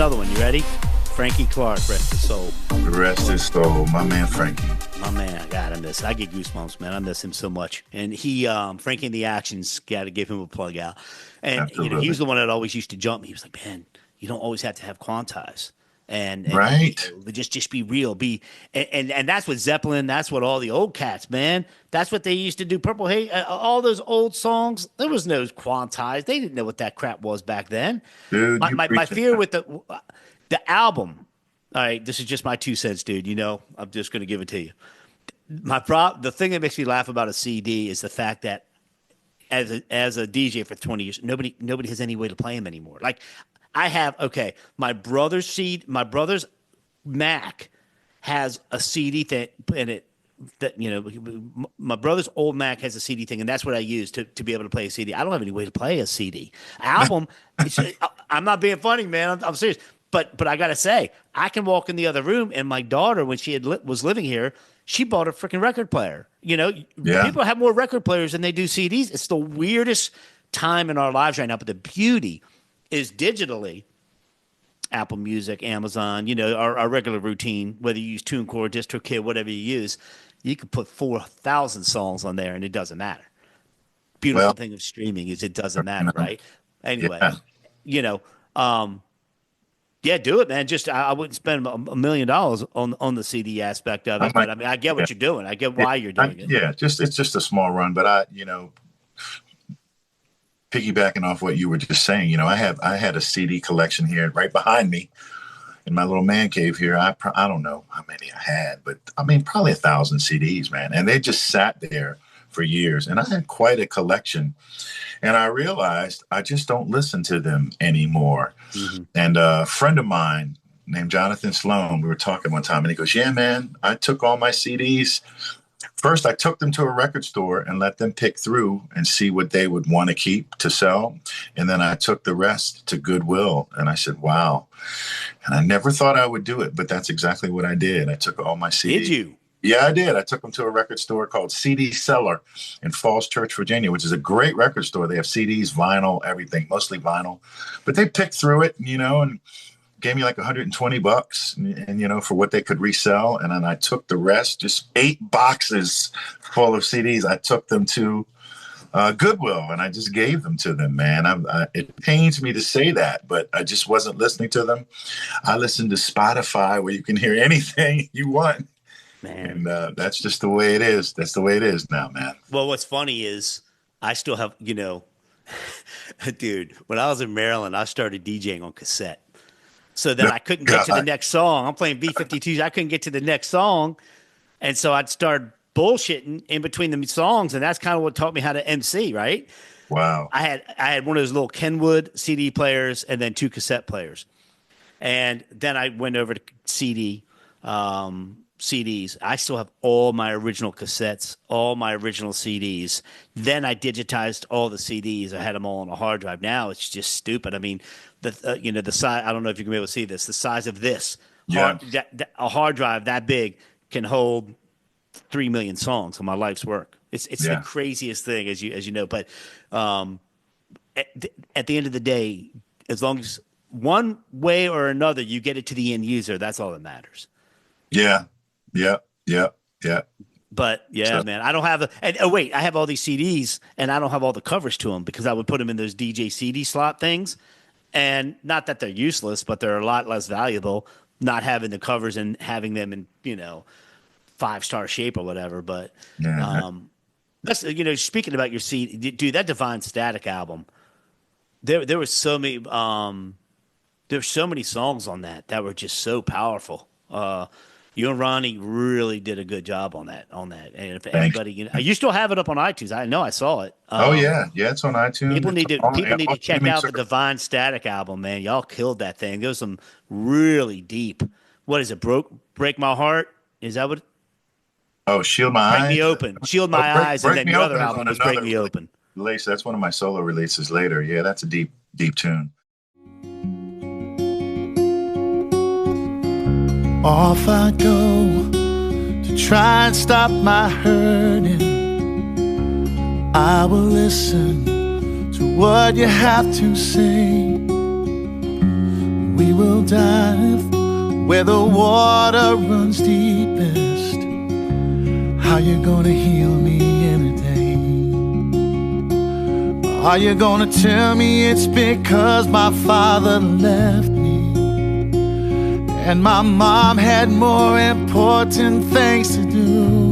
another one. You ready? Frankie Clark, rest his soul. Rest his soul, my man Frankie. My man, God, I get goosebumps, man. I miss him so much. And he, Frankie in the Actions, got to give him a plug out. And Absolutely. he was the one that always used to jump me. He was like, man, you don't always have to have quantize. And right. Just be real. And that's what Zeppelin. That's what all the old cats, man. That's what they used to do. Purple Haze, all those old songs. There was no quantize. They didn't know what that crap was back then. Dude, my fear with the album. All right, this is just my 2 cents, dude. You know, I'm just going to give it to you. The thing that makes me laugh about a CD is the fact that as a DJ for 20 years, nobody has any way to play them anymore. Like, I have, my brother's Mac has a CD thing in it that, you know, my brother's old Mac has a CD thing, and that's what I use to be able to play a CD. I don't have any way to play a CD. Album, I'm not being funny, man. I'm serious. But I got to say, I can walk in the other room, and my daughter, when she was living here, she bought a freaking record player. You know, people have more record players than they do CDs. It's the weirdest time in our lives right now, but the beauty is digitally, Apple Music, Amazon, you know, our regular routine, whether you use TuneCore, DistroKid, whatever you use, you can put 4,000 songs on there and it doesn't matter. Beautiful thing of streaming is it doesn't matter, right? Anyway, you know, yeah, do it, man. Just I wouldn't spend $1 million on the CD aspect of it, but I mean, I get what you're doing. I get why you're doing it. Yeah, it's just a small run, but piggybacking off what you were just saying, you know, I had a CD collection here right behind me in my little man cave here. I don't know how many I had, but I mean, probably 1,000 CDs, man. And they just sat there for years. And I had quite a collection. And I realized I just don't listen to them anymore. Mm-hmm. And a friend of mine named Jonathan Sloan, we were talking one time, and he goes, yeah, man, I took all my CDs. First, I took them to a record store and let them pick through and see what they would want to keep to sell. And then I took the rest to Goodwill. And I said, wow. And I never thought I would do it, but that's exactly what I did. I took all my CDs. Did you? Yeah, I did. I took them to a record store called CD Cellar in Falls Church, Virginia, which is a great record store. They have CDs, vinyl, everything, mostly vinyl. But they picked through it, you know, and gave me like $120 and, you know, for what they could resell. And then I took the rest, just 8 boxes full of CDs. I took them to Goodwill and I just gave them to them, man. It pains me to say that, but I just wasn't listening to them. I listened to Spotify where you can hear anything you want. Man. And that's just the way it is. That's the way it is now, man. Well, what's funny is I still have, you know, dude, when I was in Maryland, I started DJing on cassette. So that I couldn't get to the next song. I'm playing B-52s. I couldn't get to the next song. And so I'd start bullshitting in between the songs. And that's kind of what taught me how to MC, right? Wow. I had one of those little Kenwood CD players and then 2 cassette players. And then I went over to CDs. I still have all my original cassettes, all my original CDs. Then I digitized all the CDs. I had them all on a hard drive. Now it's just stupid. I mean, the size. I don't know if you can be able to see this. The size of this, a hard drive that big can hold 3 million songs of my life's work. It's the craziest thing, as you know. But at the end of the day, as long as one way or another you get it to the end user, that's all that matters. Yeah. But man, I don't have I have all these CDs and I don't have all the covers to them because I would put them in those DJ CD slot things. And not that they're useless, but they're a lot less valuable not having the covers and having them in, you know, 5-star shape or whatever. But that's, you know, speaking about your CD, dude, that Divine Static album, there were so many songs on that were just so powerful. You and Ronnie really did a good job on that. And if anybody, you know, you still have it up on iTunes. I know I saw it. Yeah, it's on iTunes. People need to check out the Divine Static album, man. Y'all killed that thing. There was some really deep. What is it? Break My Heart? Is that what? Oh, Shield My Eyes. Break Me Open. Shield My Eyes, and then your other album was Break Me Open. Lace. That's one of my solo releases later. Yeah, that's a deep tune. Off I go to try and stop my hurting. I will listen to what you have to say. We will dive where the water runs deepest. How you gonna heal me in a day? Are you gonna tell me it's because my father left me and my mom had more important things to do?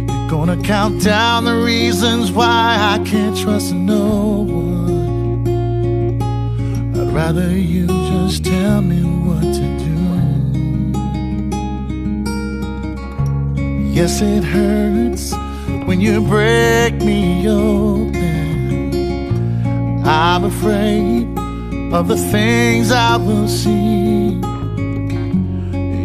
You're gonna count down the reasons why I can't trust no one. I'd rather you just tell me what to do. Yes, it hurts when you break me open. I'm afraid of the things I will see.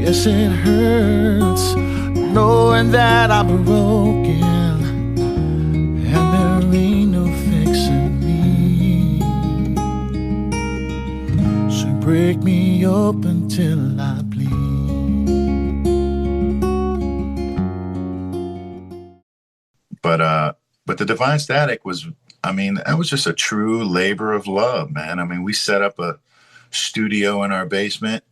Yes, it hurts knowing that I'm broken and there ain't no fixing me. So break me open till I bleed. But the Divine Static was, I mean, that was just a true labor of love, man. I mean, we set up a studio in our basement.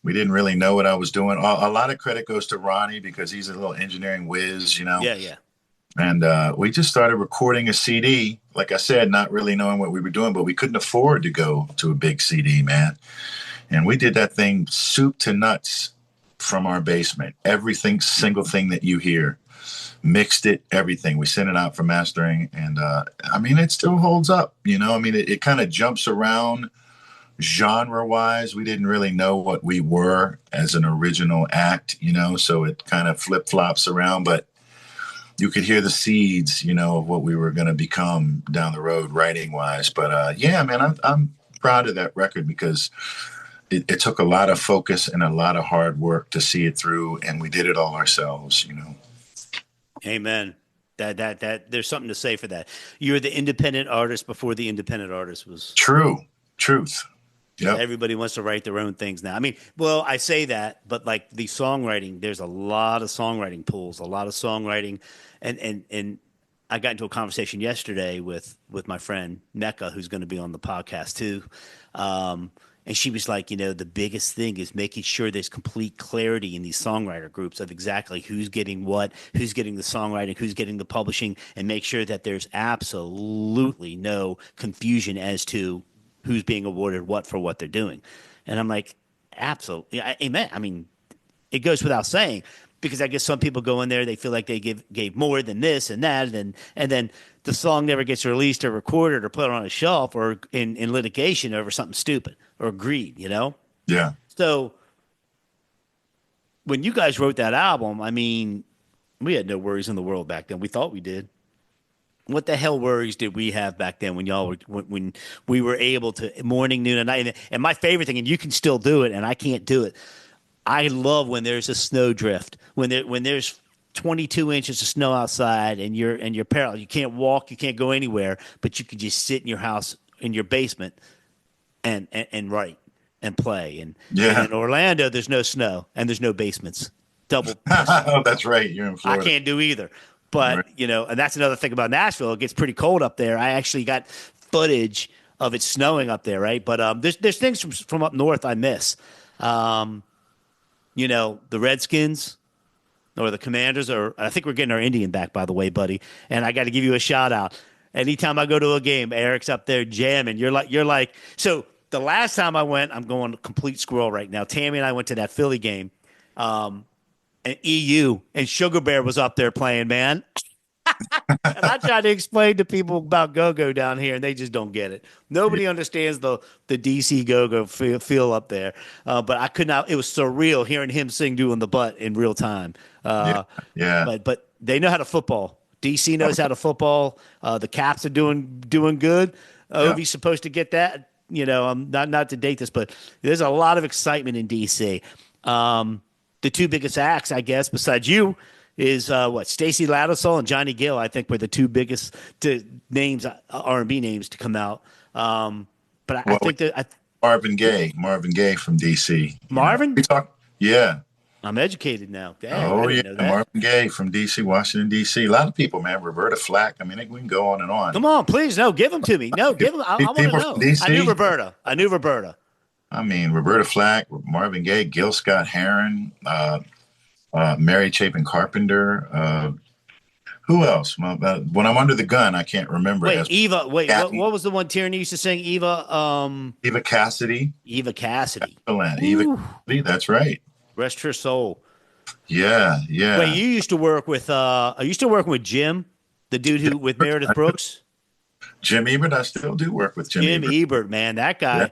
We didn't really know what I was doing. A lot of credit goes to Ronnie because he's a little engineering whiz, you know. Yeah. And we just started recording a CD, like I said, not really knowing what we were doing, but we couldn't afford to go to a big CD, man. And we did that thing soup to nuts from our basement. Everything, single thing that you hear. Mixed it, everything. We sent it out for mastering. And I mean, it still holds up, you know. I mean, it kind of jumps around genre-wise. We didn't really know what we were as an original act, you know, so it kind of flip-flops around. But you could hear the seeds, you know, of what we were going to become down the road writing-wise. But yeah, man, I'm proud of that record because it took a lot of focus and a lot of hard work to see it through, and we did it all ourselves, you know. Amen. That there's something to say for that. You're the independent artist before the independent artist was Truth. Yeah. Everybody wants to write their own things now. I mean, well, I say that, but like the songwriting, there's a lot of songwriting pools, a lot of songwriting, and I got into a conversation yesterday with my friend Mecca, who's going to be on the podcast too. And she was like, you know, the biggest thing is making sure there's complete clarity in these songwriter groups of exactly who's getting what, who's getting the songwriting, who's getting the publishing, and make sure that there's absolutely no confusion as to who's being awarded what for what they're doing. And I'm like, absolutely. Amen. I mean, it goes without saying, because I guess some people go in there, they feel like they gave more than this and that, and then the song never gets released or recorded or put on a shelf or in litigation over something stupid or greed, you know? Yeah. So when you guys wrote that album, I mean, we had no worries in the world back then. We thought we did. What the hell worries did we have back then when y'all were when we were able to morning, noon, and night? And my favorite thing, and you can still do it, and I can't do it. I love when there's a snowdrift, when there's 22 inches of snow outside, and you're paralyzed. You can't walk, you can't go anywhere, but you can just sit in your house in your basement and write and play. And in Orlando, there's no snow and there's no basements. Double. Oh, that's right. You're in Florida. I can't do either. But, right. You know, and that's another thing about Nashville. It gets pretty cold up there. I actually got footage of it snowing up there, right? But there's things from up north I miss. You know, the Redskins or the Commanders, or I think we're getting our Indian back, by the way, buddy. And I got to give you a shout out. Anytime I go to a game, Eric's up there jamming. You're like. So the last time I went, I'm going complete squirrel right now. Tammy and I went to that Philly game. And EU and Sugar Bear was up there playing, man. And I tried to explain to people about go-go down here, and they just don't get it. Nobody understands the DC go-go feel up there. But I could not. It was surreal hearing him sing "Doing the Butt" in real time. Yeah. But they know how to football. DC knows how to football. The Caps are doing good. Ovi's supposed to get that. You know, I'm not to date this, but there's a lot of excitement in DC. The two biggest acts, I guess, besides you, is Stacey Lattisaw and Johnny Gill. I think were the two biggest names, R&B names, to come out. But I think that Marvin Gaye from DC. Marvin. Yeah. I'm educated now. Damn, I Oh yeah, didn't know that. Marvin Gaye from D.C., Washington D.C. A lot of people, man. Roberta Flack. I mean, we can go on and on. Come on, please. No, give them to me. No, give them. I want to People from know. I knew D.C. Roberta. I knew Roberta. I mean, Roberta Flack, Marvin Gaye, Gil Scott Heron, Mary Chapin Carpenter. Who else? Well, when I'm under the gun, I can't remember. Wait, Eva. Wait, Kathy, what was the one Tierney used to sing? Eva. Eva Cassidy. Eva Cassidy. Excellent. Ooh, Eva Cassidy. That's right. rest her soul. Yeah, Wait, yeah. you used to work with. Are you still working with Jim, the dude who with Meredith Brooks? Jim Ebert. I still do work with Jim Jim Ebert. Ebert, man, that guy. Yeah.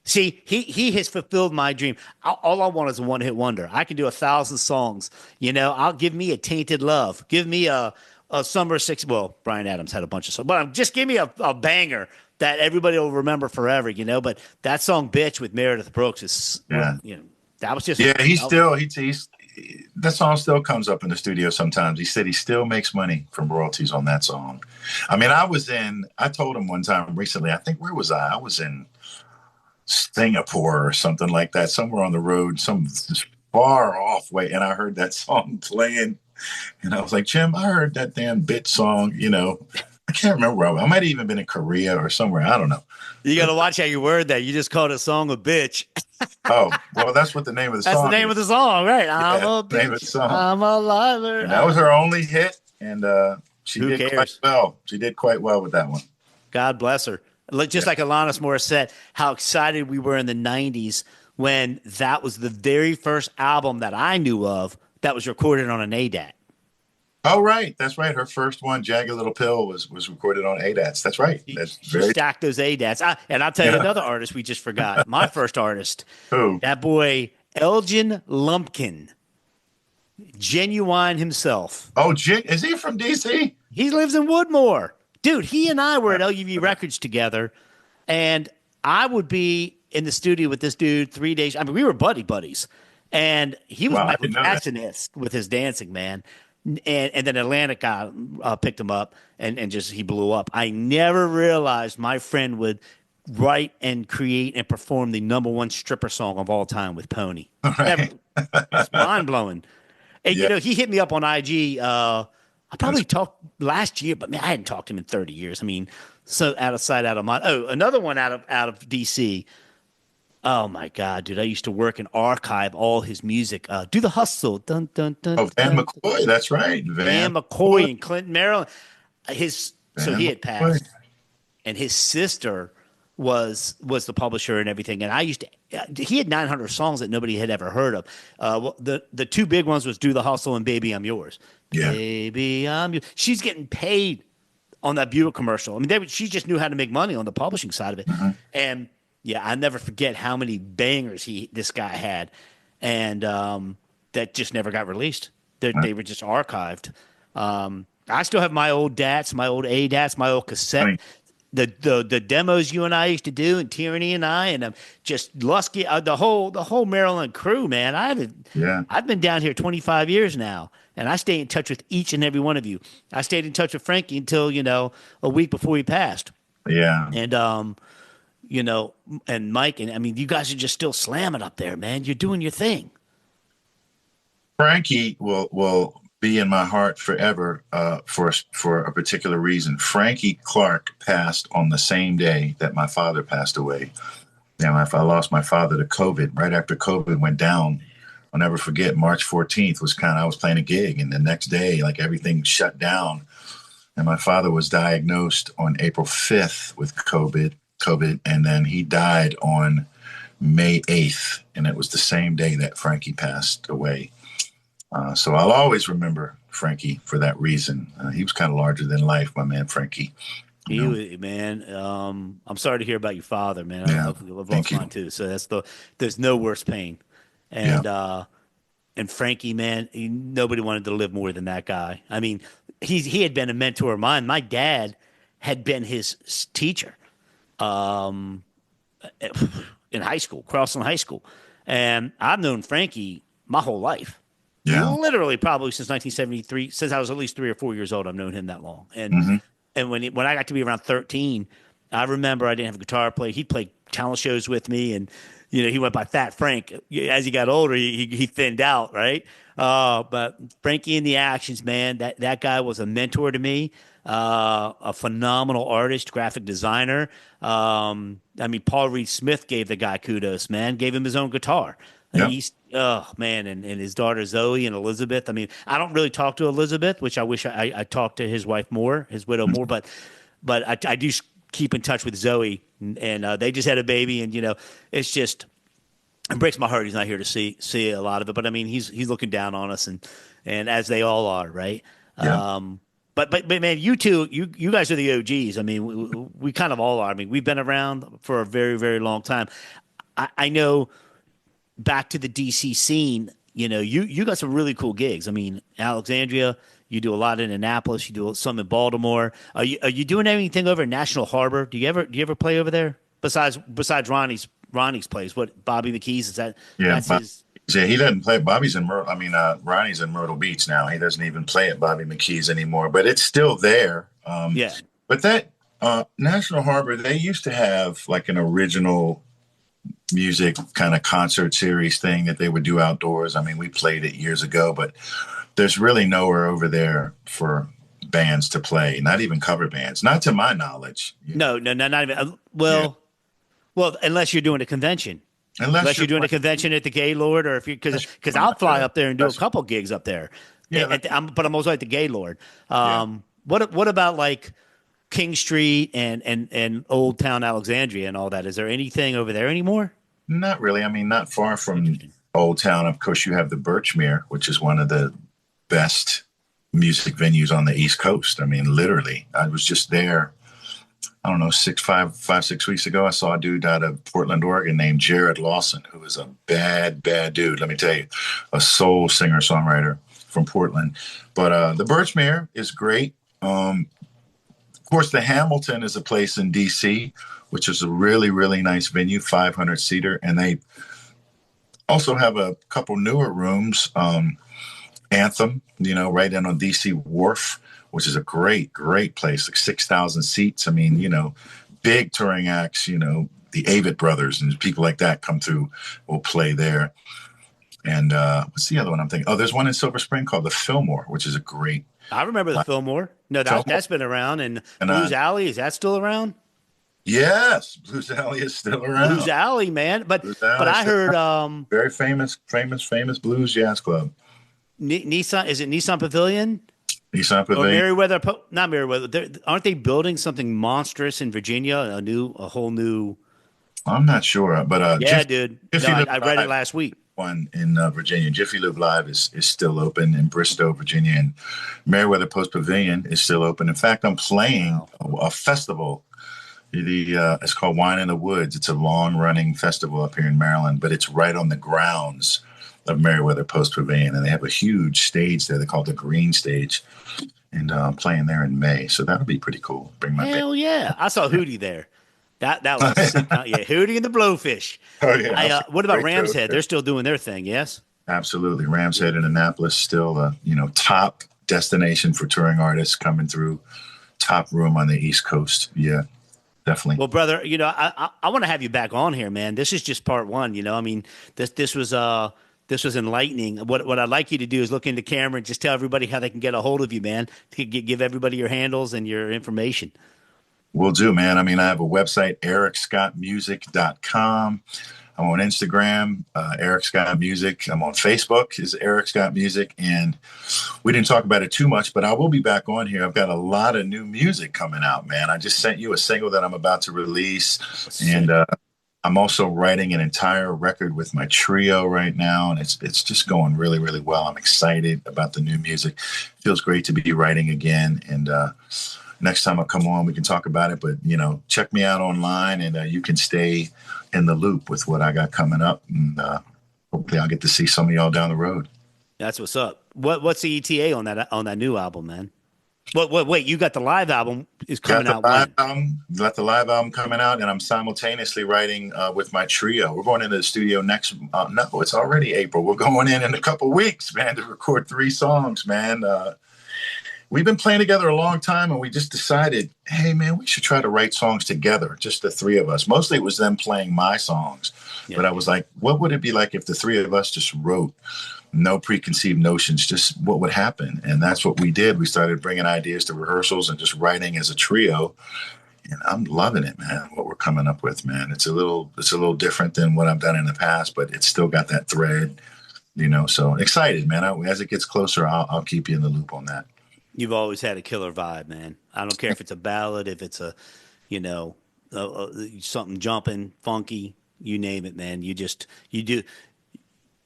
See, he has fulfilled my dream. All I want is a one hit wonder. I can do 1,000 songs. I'll give me a Tainted Love. Give me a Summer Six. Well, Bryan Adams had a bunch of songs, but just give me a banger that everybody will remember forever. But that song "Bitch" with Meredith Brooks is, Yeah. that was just Yeah, he's that song still comes up in the studio sometimes. He said he still makes money from royalties on that song. I mean, I told him one time recently, I think, where was I? I was in Singapore or something like that, somewhere on the road, some far off way. And I heard that song playing and I was like, Jim, I heard that damn bitch song, I can't remember where I might have even been in Korea or somewhere. I don't know. You got to watch how you word that. You just called a song a bitch. Oh, well, that's what the name of the That's song the name is. of the song, right? I'm a the name of the bitch. song. I'm a liar. And that was her only hit. And she Who did cares? quite well. She did quite well with that one. God bless her. Just like Alanis Morissette, how excited we were in the 90s when that was the very first album that I knew of that was recorded on an ADAT. Oh, right. That's right. Her first one, Jagged Little Pill, was recorded on ADATs. That's right. That's She very stacked those ADATs. And I'll tell you another artist we just forgot. My first artist, Who? that boy, Elgin Lumpkin. Genuine himself. Oh, is he from DC? He lives in Woodmore. Dude, he and I were at LUV Records together, and I would be in the studio with this dude 3 days. I mean, we were buddies. And he was Wow, I Michael didn't know that. Jackson-esque with his dancing, man. And then Atlantic guy picked him up and just he blew up. I never realized my friend would write and create and perform the #1 stripper song of all time with Pony. Right. It's mind blowing. And Yeah. he hit me up on IG. I probably talked last year, but man, I hadn't talked to him in 30 years. I mean, so out of sight, out of mind. Oh, another one out of DC. Oh my God, dude! I used to work and archive all his music. Do the hustle, dun dun dun. Oh, Van dun, McCoy. That's right. Van McCoy in Clinton, Maryland. So he had McCoy. passed, and his sister was the publisher and everything. And I used to. He had 900 songs that nobody had ever heard of. The two big ones was "Do the Hustle" and "Baby I'm Yours." Yeah. Baby I'm Yours. She's getting paid on that Buick commercial. I mean, she just knew how to make money on the publishing side of it, and. Yeah, I never forget how many bangers this guy had, and that just never got released. They were just archived. I still have my old DATs, my old ADATs, my old cassette, the demos you and I used to do, and Tyranny and I, and just Lusky, the whole Maryland crew, man. I've been down here 25 years now, and I stay in touch with each and every one of you. I stayed in touch with Frankie until a week before he passed. Yeah. And and Mike, and I mean, you guys are just still slamming up there, man. You're doing your thing. Frankie will be in my heart forever for a particular reason. Frankie Clark passed on the same day that my father passed away. And I lost my father to COVID. Right after COVID went down, I'll never forget, March 14th I was playing a gig, and the next day, like, everything shut down. And my father was diagnosed on April 5th with COVID, and then he died on May 8th, and it was the same day that Frankie passed away. So I'll always remember Frankie for that reason. He was kind of larger than life, my man Frankie. Man, I'm sorry to hear about your father, man. Yeah, I've lost mine too. So there's no worse pain. And and Frankie, man, nobody wanted to live more than that guy. I mean, he had been a mentor of mine. My dad had been his teacher. In high school, Crossland High School. And I've known Frankie my whole life. Yeah. Literally probably since 1973, since I was at least 3 or 4 years old, I've known him that long. And and when I got to be around 13, I remember I didn't have a guitar to play. He'd play talent shows with me, and he went by Fat Frank. As he got older, he thinned out, right? But Frankie in the Actions, man, that guy was a mentor to me. A phenomenal artist, graphic designer. I mean, Paul Reed Smith gave the guy kudos, man. Gave him his own guitar. Yeah. He's oh man, and his daughter Zoe and Elizabeth. I mean, I don't really talk to Elizabeth, which I wish I talked to his wife more, his widow more, but I do keep in touch with Zoe, and they just had a baby, and it's just it breaks my heart he's not here to see a lot of it. But I mean, he's looking down on us, and as they all are, right? Yeah. But man, you two, you guys are the OGs. I mean, we kind of all are. I mean, we've been around for a very, very long time. I know back to the DC scene, you got some really cool gigs. I mean, Alexandria, you do a lot in Annapolis, you do some in Baltimore. Are you doing anything over in National Harbor? Do you ever play over there besides Ronnie's place? What Bobby McKee's is that? Yeah. That's his. Yeah, he doesn't play. Bobby's in Myrtle. I mean, Ronnie's in Myrtle Beach now. He doesn't even play at Bobby McKee's anymore, but it's still there. Yeah. But that National Harbor, they used to have like an original music kind of concert series thing that they would do outdoors. I mean, we played it years ago, but there's really nowhere over there for bands to play, not even cover bands, not to my knowledge. No, not even. Well, unless you're doing a convention. Unless you're doing a convention at the Gaylord, or if you because I'll fly up there and do a couple gigs up there. Yeah, but I'm also at the Gaylord. What about like King Street and Old Town Alexandria and all that? Is there anything over there anymore? Not really. I mean, not far from Old Town. Of course, you have the Birchmere, which is one of the best music venues on the East Coast. I mean, literally, I was just there. I don't know, 6 weeks ago, I saw a dude out of Portland, Oregon named Jared Lawson, who is a bad dude. Let me tell you, a soul singer-songwriter from Portland. But the Birchmere is great. Of course, the Hamilton is a place in D.C., which is a really, really nice venue, 500-seater. And they also have a couple newer rooms, Anthem, right in on D.C. Wharf, which is a great place, like 6,000 seats. I mean, big touring acts, the Avett Brothers and people like that come through, will play there. And what's the other one I'm thinking? Oh, there's one in Silver Spring called the Fillmore, which is a great. I remember the Fillmore. No, that's been around. And Blues Alley, is that still around? Yes, Blues Alley is still around. Blues Alley, man. But I heard very famous blues jazz club. Nissan, is it Nissan Pavilion? Nissan Pavilion. Or Meriwether, not Meriwether. Aren't they building something monstrous in Virginia? A whole new. I'm not sure, but yeah, dude. I read it last week. One in Virginia. Jiffy Lube Live is still open in Bristow, Virginia, and Meriwether Post Pavilion is still open. In fact, I'm playing a festival. It's called Wine in the Woods. It's a long-running festival up here in Maryland, but it's right on the grounds of Meriwether Post Pavilion, and they have a huge stage there. They call it the Green Stage, and I'm playing there in May, so that'll be pretty cool. Bring my hell yeah! I saw Hootie there. That was sick. Yeah, Hootie and the Blowfish. Oh yeah. What about Ram's Head? They're still doing their thing, yes? Absolutely, Ram's Head in Annapolis still top destination for touring artists coming through. Top room on the East Coast. Yeah, definitely. Well, brother, I want to have you back on here, man. This is just part one. I mean, this was enlightening. What I'd like you to do is look into camera and just tell everybody how they can get a hold of you, man. To give everybody your handles and your information. Will do, man. I mean, I have a website, ericscottmusic.com. I'm on Instagram, Eric Scott Music. I'm on Facebook, is Eric Scott Music. And we didn't talk about it too much, but I will be back on here. I've got a lot of new music coming out, man. I just sent you a single that I'm about to release. And I'm also writing an entire record with my trio right now, and it's just going really, really well. I'm excited about the new music. Feels great to be writing again. And next time I come on, we can talk about it. But, check me out online, and you can stay in the loop with what I got coming up. And hopefully I'll get to see some of y'all down the road. That's what's up. What's the ETA on that new album, man? Wait, you got the live album is coming out when? Got the live album coming out, and I'm simultaneously writing with my trio. We're going into the studio next. No, it's already April. We're going in a couple weeks, man, to record 3 songs, man. we've been playing together a long time, and we just decided, hey man, we should try to write songs together, just the three of us. Mostly it was them playing my songs, but I was like, what would it be like if the three of us just wrote, no preconceived notions, just what would happen? And that's what we did. We started bringing ideas to rehearsals and just writing as a trio. And I'm loving it, man, what we're coming up with, man. It's a little different than what I've done in the past, but it's still got that thread, so excited, man. As it gets closer, I'll keep you in the loop on that. You've always had a killer vibe, man. I don't care if it's a ballad, if it's a, something jumping, funky, you name it, man. You do.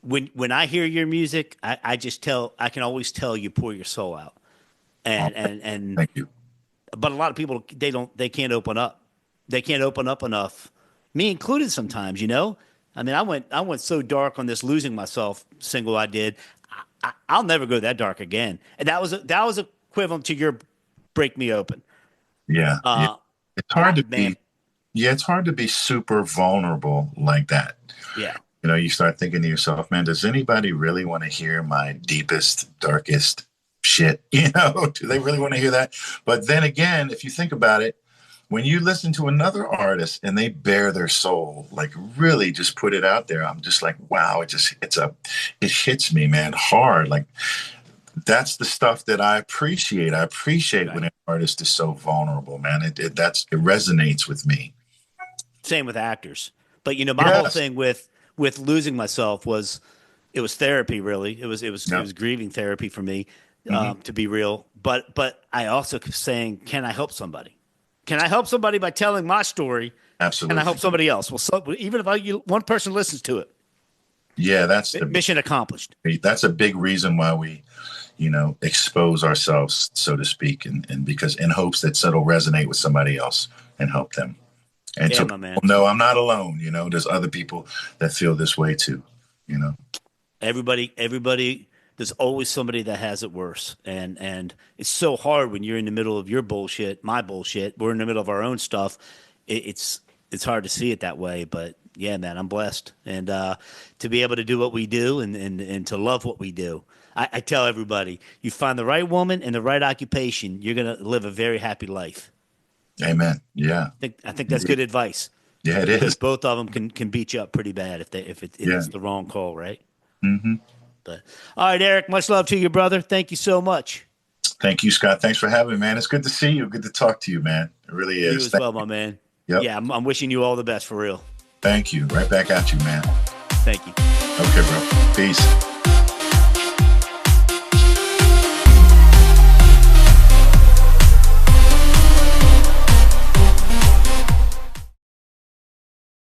When I hear your music, I can always tell you pour your soul out. And thank you. But a lot of people, they can't open up. They can't open up enough. Me included sometimes, I mean, I went so dark on this Losing Myself single I did. I'll never go that dark again. And that was equivalent to your Break Me Open. Yeah. It's hard to be. Yeah, it's hard to be super vulnerable like that. Yeah. You start thinking to yourself, man, does anybody really want to hear my deepest, darkest shit? Do they really want to hear that? But then again, if you think about it, when you listen to another artist and they bare their soul, like really just put it out there, I'm just like, wow, it hits me, man, hard. Like that's the stuff that I appreciate. I appreciate right. When an artist is so vulnerable, man. It resonates with me. Same with actors. But my whole thing with Losing Myself was it was therapy, really. It was grieving therapy for me, to be real. But I also kept saying, can I help somebody? Can I help somebody by telling my story? Absolutely. Can I help somebody else? Well, even if one person listens to it. Yeah, that's the mission accomplished. That's a big reason why we, expose ourselves, so to speak, and because in hopes that it'll resonate with somebody else and help them. And so, no, I'm not alone. There's other people that feel this way too. Everybody. There's always somebody that has it worse, and it's so hard when you're in the middle of your bullshit, my bullshit. We're in the middle of our own stuff. It's hard to see it that way, but yeah, man, I'm blessed, and to be able to do what we do, and to love what we do. I tell everybody, you find the right woman and the right occupation, you're gonna live a very happy life. Amen. Yeah, I think that's good advice. Yeah, it is. Because both of them can beat you up pretty bad if it's the wrong call, right? Mm-hmm. But all right, Eric, much love to you, brother. Thank you so much. Thank you, Scott. Thanks for having me, man. It's good to see you. Good to talk to you, man. It really is. You as well, my man. Yep. Yeah, I'm wishing you all the best for real. Thank you. Right back at you, man. Thank you. Okay, bro. Peace.